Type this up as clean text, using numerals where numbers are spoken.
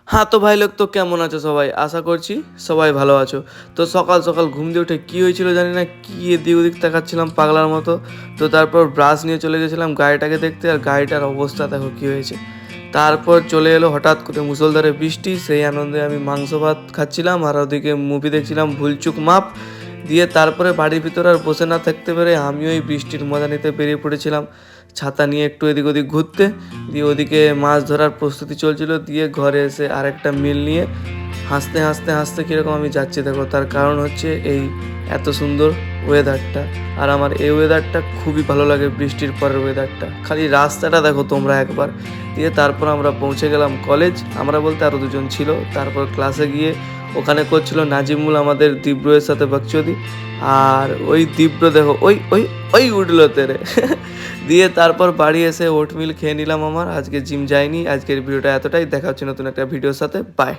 হ্যাঁ, তো ভাই লোক তো কেমন আছো সবাই? আশা করছি সবাই ভালো আছো। তো সকাল, সকাল ঘুম দিয়ে উঠে কী হয়েছিল জানি না, কি এদিক ওদিক তাকাচ্ছিলাম পাগলার মতো। তো তারপর ব্রাশ নিয়ে চলে গেছিলাম গাড়িটাকে দেখতে, আর গাড়িটার অবস্থা দেখো কী হয়েছে। তারপর চলে এলো হঠাৎ করে মুষলধারে বৃষ্টি, সেই আনন্দে আমি মাংস ভাত খাচ্ছিলাম আর ওদিকে মুভি দেখছিলাম ভুলচুক মাপ। দিয়ে তারপরে বাড়ির ভিতরে আর বসে না থাকতে পেরে আমিও এই বৃষ্টির মজা নিতে বেরিয়ে পড়েছিলাম ছাতা নিয়ে একটু এদিক ওদিক ঘুরতে। দিয়ে ওদিকে মাছ ধরার প্রস্তুতি চলছিল, দিয়ে ঘরে এসে আরেকটা মিল নিয়ে হাসতে হাসতে হাসতে কীরকম আমি যাচ্ছি দেখো। তার কারণ হচ্ছে এই এত সুন্দর ওয়েদারটা। আর আমার এই ওয়েদারটা খুবই ভালো লাগে, বৃষ্টির পরের ওয়েদারটা। খালি রাস্তাটা দেখো তোমরা একবার। দিয়ে তারপর আমরা পৌঁছে গেলাম কলেজ, আমরা বলতে আরও দুজন ছিল। তারপর ক্লাসে গিয়ে ওখানে করছিল নাজিমুল আমাদের দিব্রয়ের সাথে বাকচুদি। আর ওই দিব্র দেখো ওই ওই ওই উঠলো তেরে দিয়ে তারপর বাড়ি এসে ওটমিল খেয়ে নিলাম। আমার আজকে জিম যাইনি। আজকের ভিডিওটা এতটাই, দেখা হচ্ছে নতুন একটা ভিডিওর সাথে। বাই।